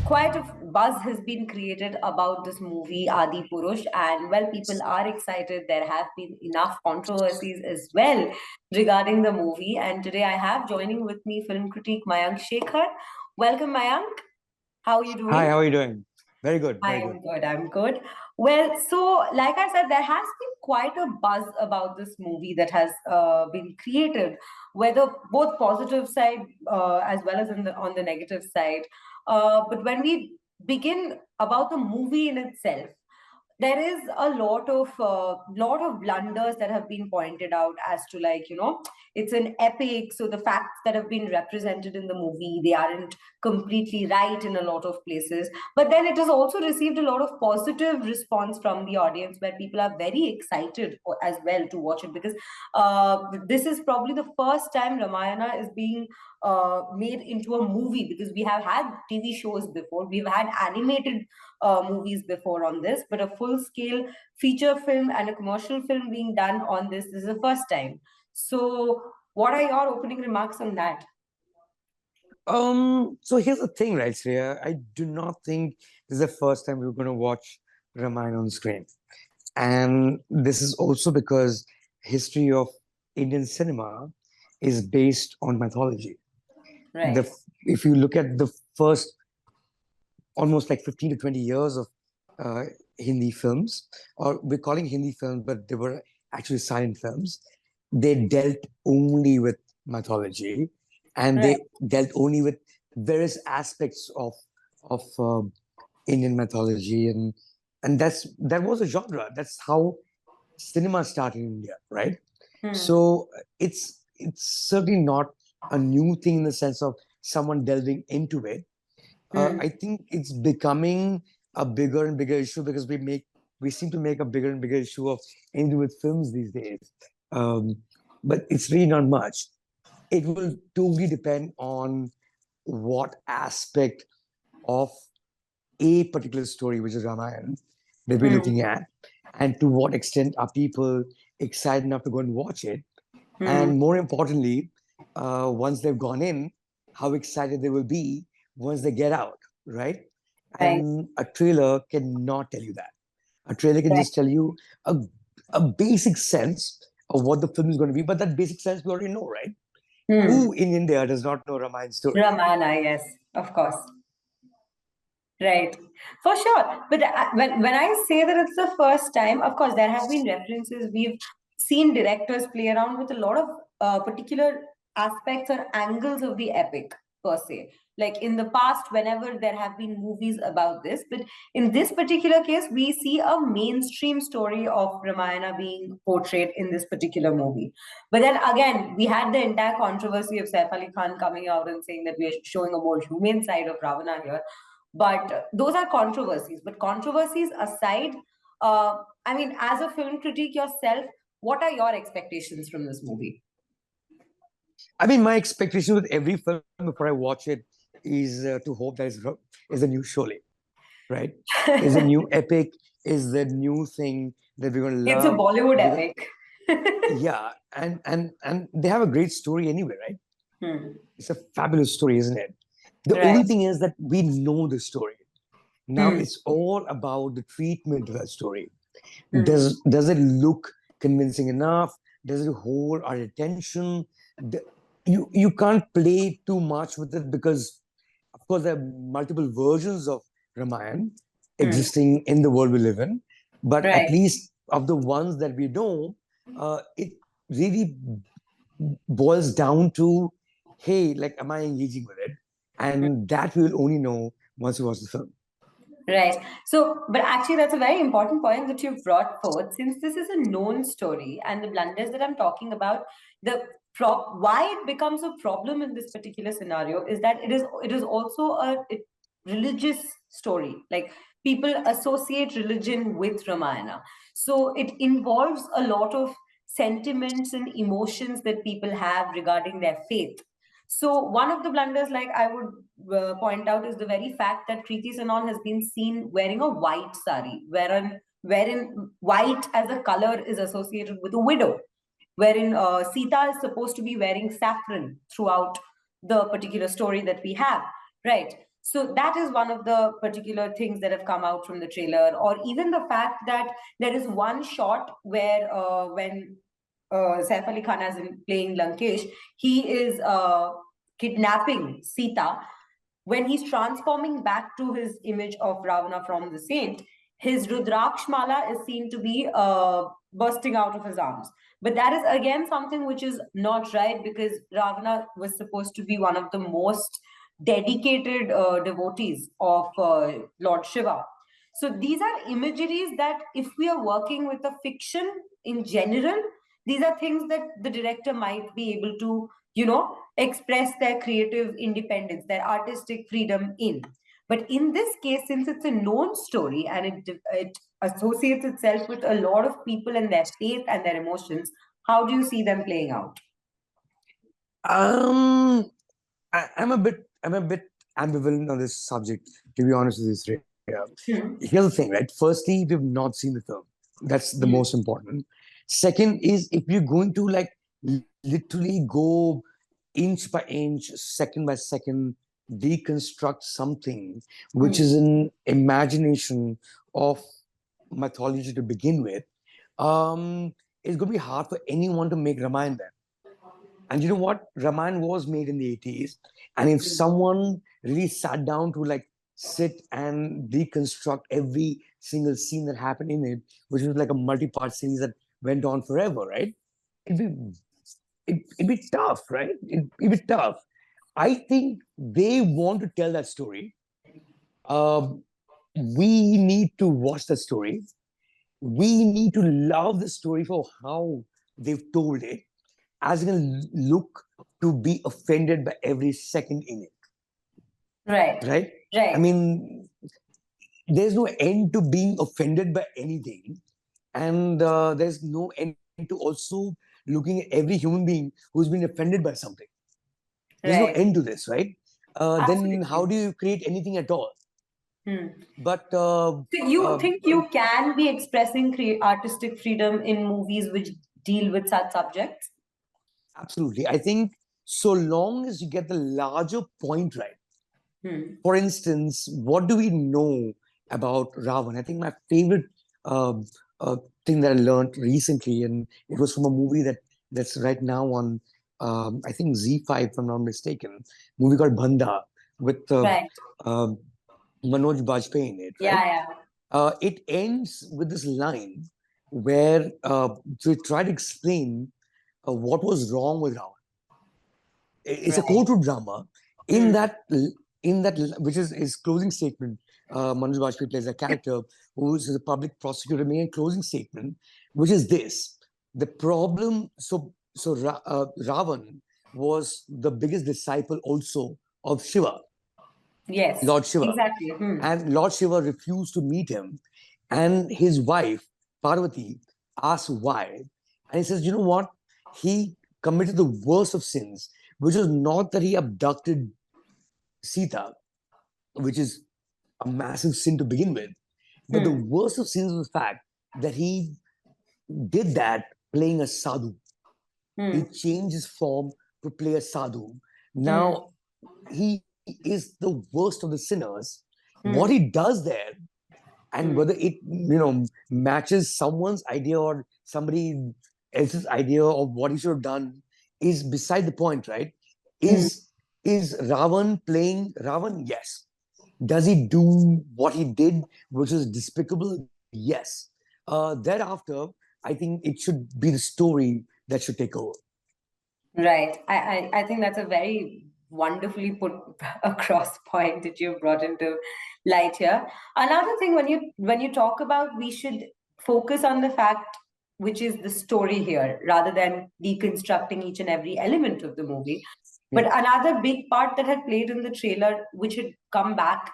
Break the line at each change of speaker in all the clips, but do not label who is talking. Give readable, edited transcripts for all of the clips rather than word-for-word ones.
quite a buzz has been created about this movie Adipurush, and well, people are excited. There have been enough controversies as well regarding the movie, and today I have joining with me film critic Mayank Shekhar. Welcome, Mayank. How are you
Hi,
doing?
how are you doing? Very good, very good.
I'm good. I'm good. Well, so like I said, there has been quite a buzz about this movie that has been created, whether both positive side as well as on the negative side. But when we begin about the movie in itself, there is a lot of blunders that have been pointed out as to, like, it's an epic, so the facts that have been represented in the movie, they aren't completely right in a lot of places. But then it has also received a lot of positive response from the audience, where people are very excited as well to watch it, because this is probably the first time Ramayana is being made into a movie, because we have had TV shows before, we've had animated movies before on this, but a full scale feature film and a commercial film being done on this is the first time. So, what are your opening remarks on that?
So here's the thing, right, Shreya? I do not think this is the first time we're going to watch Ramayana on screen. And this is also because history of Indian cinema is based on mythology.
Right.
If you look at the first almost like 15 to 20 years of uh, Hindi films, or we're calling Hindi films, but they were actually silent films. They dealt only with mythology, and
Right.
they dealt only with various aspects of Indian mythology, and that was a genre. That's how cinema started in India, right?
Hmm.
So it's certainly not a new thing in the sense of someone delving into it.
Hmm.
I think it's becoming a bigger and bigger issue because we seem to make a bigger and bigger issue of anything with films these days. Um, but it's really not much. It will totally depend on what aspect of a particular story, which is Ramayana, that we're
Hmm.
looking at, and to what extent are people excited enough to go and watch it,
Hmm.
and more importantly, once they've gone in, how excited they will be once they get out, right?
Right.
And a trailer cannot tell you that. A trailer can
Right.
just tell you a, a basic sense of what the film is going to be, but that basic sense we already know, right?
Hmm.
Who in India does not know Ramayan's story?
Ramana, yes, of course. Right, for sure. But when I say that it's the first time, of course, there have been references. We've seen directors play around with a lot of particular aspects or angles of the epic per se. Like in the past, whenever there have been movies about this, but in this particular case, we see a mainstream story of Ramayana being portrayed in this particular movie. But then again, we had the entire controversy of Saif Ali Khan coming out and saying that we are showing a more humane side of Ravana here. But those are controversies. But controversies aside, I mean, as a film critic yourself, what are your expectations from this movie?
I mean, my expectation with every film before I watch it is to hope that is a new Sholay, right? Is a new epic, is the new thing that we're going to
It's a
love.
Bollywood
We're gonna,
epic.
yeah, and they have a great story anyway, right?
Hmm.
It's a fabulous story, isn't it? The only
Right.
thing is that we know the story. Now
Hmm.
it's all about the treatment of that story.
Hmm.
Does it look convincing enough? Does it hold our attention? You can't play too much with it because, of course, there are multiple versions of Ramayana
Hmm.
existing in the world we live in. But at
Right.
least of the ones that we know, it really boils down to, hey, like, am I engaging with it? And that we'll only know once we watch the film.
Right. So, but actually, that's a very important point that you've brought forth. Since this is a known story, and the blunders that I'm talking about, why it becomes a problem in this particular scenario is that it is also a religious story. Like, people associate religion with Ramayana, so it involves a lot of sentiments and emotions that people have regarding their faith. So one of the blunders, like I would point out, is the very fact that Kriti Sanon has been seen wearing a white sari, wherein white as a color is associated with a widow, wherein Sita is supposed to be wearing saffron throughout the particular story that we have, right? So that is one of the particular things that have come out from the trailer, or even the fact that there is one shot where when Saif Ali Khan is playing Lankesh, he is kidnapping Sita. When he's transforming back to his image of Ravana from the saint, his Rudraksh mala is seen to be bursting out of his arms. But that is again something which is not right, because Ravana was supposed to be one of the most dedicated devotees of Lord Shiva. So these are imageries that, if we are working with a fiction in general, these are things that the director might be able to, express their creative independence, their artistic freedom in. But in this case, since it's a known story and it associates itself with a lot of people and their faith and their emotions, how do you see them playing out?
Um, I'm a bit ambivalent on this subject, to be honest with you, Sriya.
Hmm.
Here's the thing, right? Firstly, we've not seen the film. That's the
Hmm.
most important. Second is, if you're going to like literally go inch by inch, second by second, deconstruct something which
Hmm.
is an imagination of mythology to begin with, it's going to be hard for anyone to make Ramayana then. And you know what? Ramayana was made in the 80s. And if someone really sat down to like sit and deconstruct every single scene that happened in it, which was like a multi-part series that went on forever, right? It'd be it'd be tough, right? It'd be tough. I think they want to tell that story. Um, we need to watch the story. We need to love the story for how they've told it, as in look to be offended by every second in it,
Right.
right? I
Right.
mean, there's no end to being offended by anything, and there's no end to also looking at every human being who's been offended by something. There's no
Right.
end to this, right? Then how
Absolutely.
do you create anything at all?
Hmm.
But
So you think you can be expressing artistic freedom in movies which deal with such subjects?
absolutely, I think so long as you get the larger point right.
Hmm.
For instance, what do we know about Ravan? I think my favorite uh, uh, thing that I learned recently, and it was from a movie that's right now on, I think Z5, if I'm not mistaken, movie called Banda with
Right.
uh, Manoj Bajpayee in it, right?
Yeah, yeah.
It ends with this line where they try to explain what was wrong with Ravan. It's a
Right.
courtroom drama. In
Hmm.
that, which is his closing statement, Manoj Bajpayee plays a character who is a public prosecutor making a closing statement, which is this: the problem. Ravan was the biggest disciple also of Shiva,
Yes,
Lord Shiva,
exactly. Hmm.
and Lord Shiva refused to meet him, and his wife Parvati asked why, and he says, "You know what? He committed the worst of sins, which was not that he abducted Sita, which is a massive sin to begin with, but the
Hmm.
worst of sins was the fact that he did that playing a sadhu. He
Hmm.
changed his form to play a sadhu.
Hmm.
Now he is the worst of the sinners. What he
Hmm.
does there, and
Hmm.
whether it matches someone's idea or somebody else's idea of what he should have done, is beside the point, right?
Hmm.
Is Ravan playing Ravan? Yes. Does he do what he did, which is despicable? Yes. Thereafter, I think it should be the story that should take over.
Right. I think that's a very wonderfully put across point that you brought into light here. Another thing, when you talk about, we should focus on the fact which is the story here rather than deconstructing each and every element of the movie. But
Yeah.
another big part that had played in the trailer, which had come back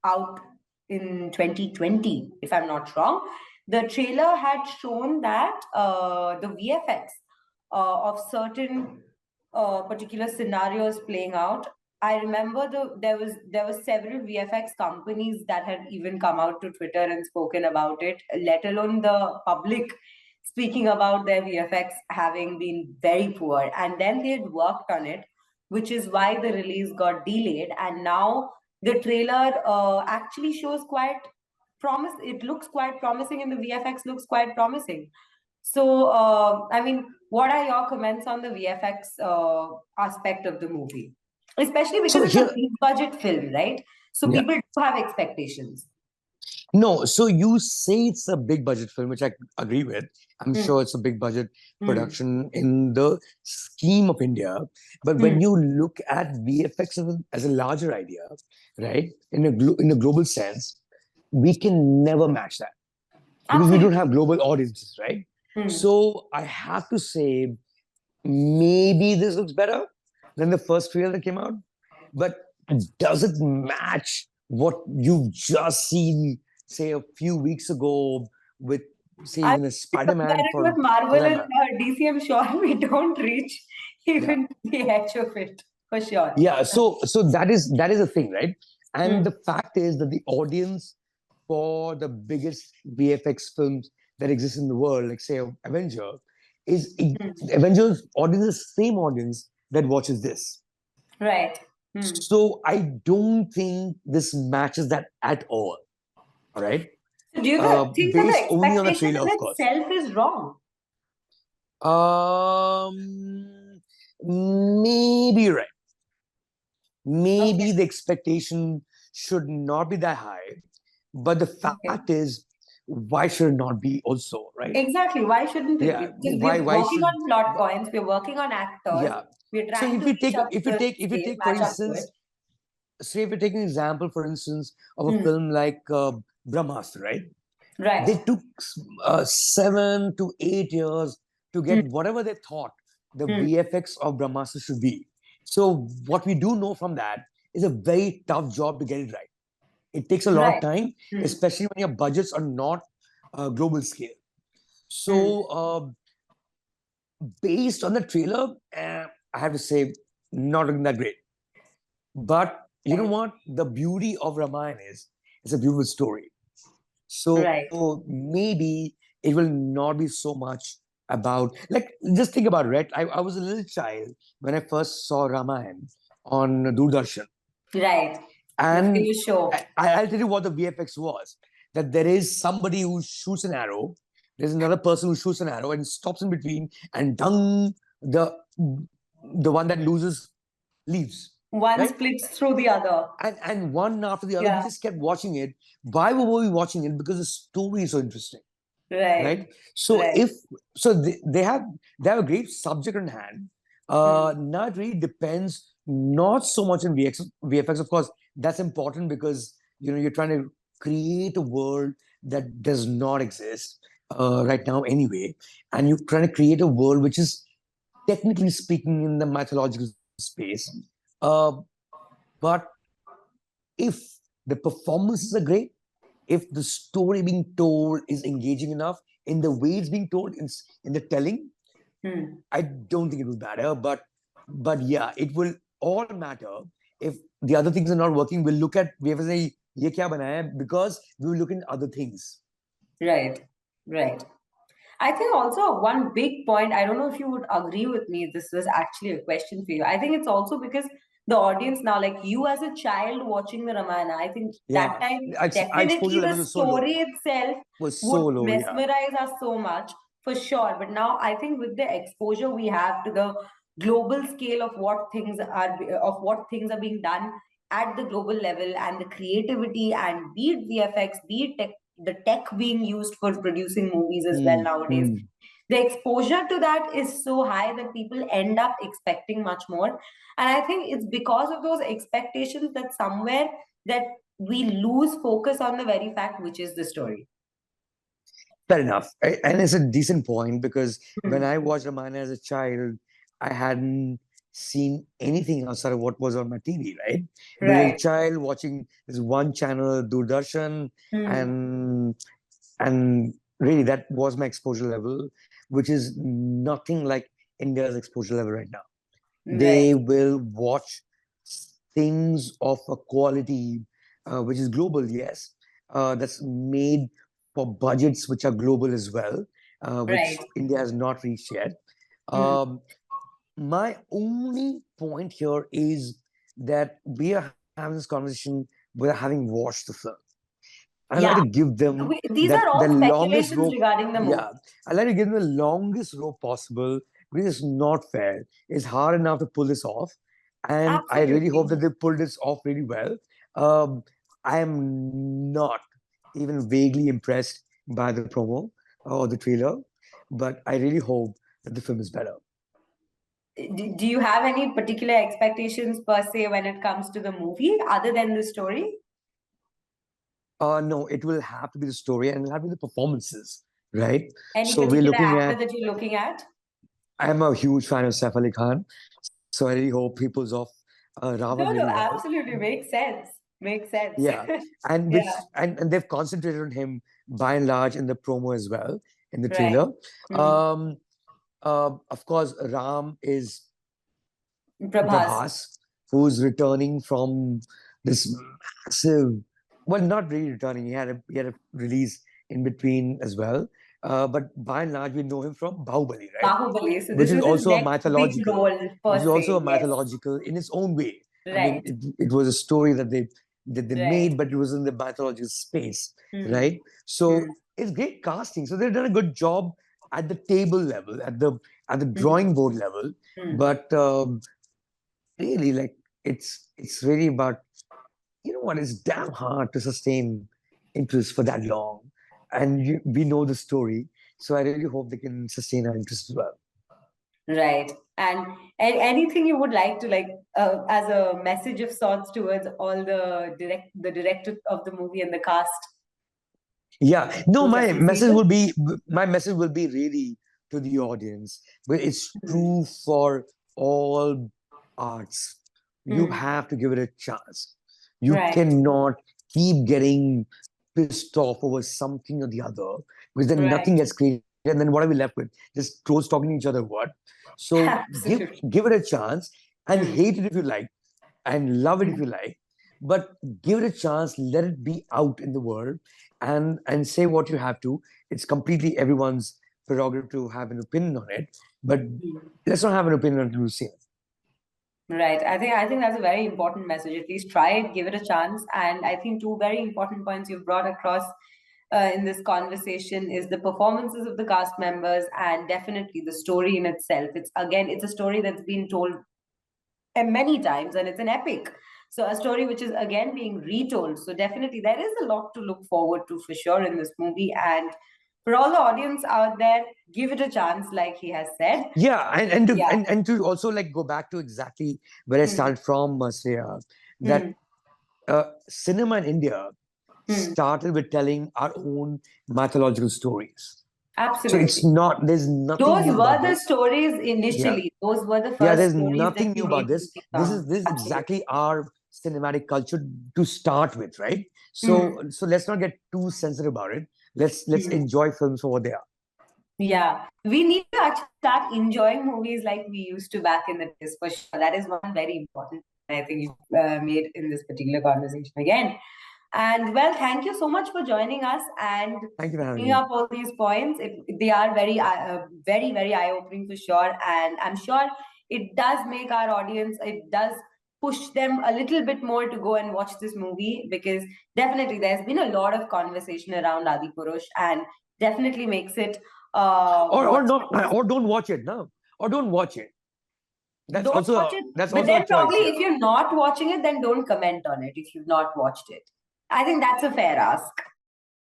out in 2020, if I'm not wrong, the trailer had shown that the VFX of certain particular scenarios playing out. I remember there was several VFX companies that had even come out to Twitter and spoken about it, let alone the public speaking about their VFX having been very poor. And then they had worked on it, which is why the release got delayed. And now The trailer actually shows quite promise. It looks quite promising, and the VFX looks quite promising. So, I mean, what are your comments on the VFX aspect of the movie? Especially
So
because it's a
here,
big budget film, right? So
yeah,
people do have expectations.
no. So you say it's a big budget film, which I agree with. I'm
Hmm.
sure it's a big budget
Hmm.
production in the scheme of India. But when
Hmm.
you look at VFX as a larger idea, right, in a global sense, we can never match that because we don't
Absolutely.
have global audiences, right?
Hmm.
So I have to say maybe this looks better than the first trailer that came out, but does it match what you've just seen, say, a few weeks ago with, say,
I
even a
compare
Spider-Man
it with
for
Marvel
that
and
matter?
DC. I'm sure we don't reach
Yeah,
even to the edge of it for sure.
yeah. So that is a thing, right?
Hmm.
And the fact is that the audience for the biggest VFX films that exist in the world, like say Avenger, is
Hmm.
Avengers audience is the same audience that watches this.
Right. Hmm.
So I don't think this matches that at all. All right.
So do you think that the
Based only on the
expectation
trailer,
in
of course.
itself is wrong?
Maybe right.
Okay.
Maybe the expectation should not be that high. But the
Okay.
fact is, why should it not be also, right?
Exactly. Why shouldn't it be?
Yeah.
Because
Why
we're
why
working
should
on plot points, we're working on actors,
yeah.
we're
So
trying to reach up to the
if you
scale,
take for
match up to it.
instance, say if you take an example, for instance, of a
Hmm.
film like Brahmastra, right? They
Right.
took 7 to 8 years to
Hmm.
get whatever they thought the
Hmm.
VFX of Brahmastra should be. So what we do know from that is a very tough job to get it right. It takes a lot of
Right.
time,
Hmm.
especially when your budgets are not global scale.
Hmm.
So based on the trailer, I have to say, not looking that great. But you know
Right.
what? The beauty of Ramayana is it's a beautiful story.
Right.
So maybe it will not be so much about, like, just think about it, right? I was a little child when I first saw Ramayana on Doordarshan.
Right. The
And
famous show.
I'll tell you what the VFX was, that there is somebody who shoots an arrow, there's another person who shoots an arrow and stops in between, and dung, the one that loses leaves,
One
right?
splits through the other.
And one after the other, we
Yeah.
just kept watching it. Why were we watching it? Because the story is so interesting,
Right.
right? So
Right.
if so they have a great subject in hand.
Hmm.
Now it really depends not so much in VFX. Of course, that's important because you're trying to create a world that does not exist right now anyway, and you're trying to create a world which is technically speaking in the mythological space. Uh, but if the performances are great, if the story being told is engaging enough in the way it's being told in the telling,
Hmm.
I don't think it will matter. But yeah, it will all matter if the other things are not working. We'll look at we have to say ye kya banaya hai, because we will look at other things.
Right. Right. I think also one big point, I don't know if you would agree with me, this was actually a question for you. I think it's also because the audience now, like you as a child watching the Ramayana, I think that
Yeah,
time
our exposure
definitely the
levels are so low.
story itself
Was
would
so low. Yeah.
mesmerize us so much for sure. But now I think with the exposure we have to the global scale of what things are being done at the global level and the creativity and be it VFX, be it the tech being used for producing movies as well
Hmm.
nowadays,
Hmm.
the exposure to that is so high that people end up expecting much more. And I think it's because of those expectations that somewhere that we lose focus on the very fact which is the story.
Fair enough. And it's a decent point because when
Hmm.
I watched Ramayana as a child, I hadn't seen anything outside of what was on my TV, right? Being a
Right.
child watching this one channel, Doordarshan,
Hmm.
and and really that was my exposure level, which is nothing like India's exposure level right now.
Right.
They will watch things of a quality which is global, yes, that's made for budgets which are global as well,
Right.
which India has not reached yet.
Hmm.
Um, my only point here is that we are have this conversation without having watched the film. I like
Yeah,
to give them
these
that
are
the
all
longest
speculations
rope.
regarding the movie.
Yeah, I like to give them the longest rope possible because it's not fair. It's hard enough to pull this off, and I really hope
Absolutely.
that they pull this off really well. Um, I am not even vaguely impressed by the promo or the trailer, but I really hope that the film is better.
Do you have any particular expectations per se when it comes to the movie other than the story?
No, it will have to be the story and it'll have to be the performances, right?
Any
So we're
particular
looking
actor
at.
that you're looking at?
I'm a huge fan of Saif Ali Khan, so I really hope he pulls off
No,
Ravan
no,
really well.
absolutely makes sense. Makes sense.
Yeah, and which
Yeah,
and they've concentrated on him by and large in the promo as well in the
right.
trailer.
Hmm.
Um, of course, Ram is
Prabhas.
Prabhas, who's returning from this massive, well, not really returning. He had a release in between as well. But by and large, we know him from Bahubali, right?
Bahubali. So
Which
this
is
was his
also a
next big
mythological,
role
which
per
is also
se.
a
Yes.
mythological in its own way. I mean,
Right.
it was a story that they
Right.
made, but it was in the mythological space,
Hmm.
right? So
Hmm.
it's great casting. So they've done a good job at the table level, at the
Hmm.
drawing board level.
Hmm.
But really, like it's really about, you know what, it's damn hard to sustain interest for that long, and we know the story, so I really hope they can sustain our interest as well.
Right. And anything you would like to like as a message of sorts towards all the director of the movie and the cast,
Yeah, no,
those associated?
my message will be really to the audience, but it's
Hmm.
true for all arts. You
Hmm.
have to give it a chance. You
Right.
cannot keep getting pissed off over something or the other because then nothing
Right.
gets created. And then what are we left with? Just trolls talking to each other. What? So give
Absolutely.
give it a chance and
Hmm.
hate it if you like and love it if
Hmm.
you like, but give it a chance, let it be out in the world, and say what you have to. It's completely everyone's prerogative to have an opinion on it, but
Hmm.
let's not have an opinion until we see it.
Right. I think that's a very important message. At least try it, give it a chance. And I think two very important points you've brought across in this conversation is the performances of the cast members and definitely the story in itself. It's a story that's been told and many times, and it's an epic. So a story which is again being retold. So definitely there is a lot to look forward to for sure in this movie. And for all the audience out there, give it a chance, like he has said.
Yeah, and to
Yeah.
and to also like go back to exactly where I
Hmm.
started from, Sriya, that
Hmm.
cinema in India
Hmm.
started with telling our own mythological stories. So it's
Absolutely.
not, there's nothing
Those
new
were
about
the
this.
stories
Yeah.
initially. Those were the
Yeah,
first
there's
stories that
nothing
we
new about
made
this.
movies
This
from.
is this is
Absolutely.
exactly our cinematic culture to start with, right?
Hmm.
So let's not get too sensitive about it. Let's
Hmm.
enjoy films for what they are.
Yeah, we need to actually start enjoying movies like we used to back in the days for sure. That is one very important point I think you made in this particular conversation again. And well, thank you so much for joining us and
Thank you for having
bringing
me.
up all these points. They are very, very eye-opening for sure. And I'm sure it does make our audience, it does push them a little bit more to go and watch this movie because definitely there's been a lot of conversation around Adipurush and definitely makes it
Or
what
not, or don't watch it now. Or don't watch it. That's
don't
also
watch
a,
it.
that's
But
also a
then
choice,
probably
yeah.
if you're not watching it, then don't comment on it if you've not watched it. I think that's a fair ask.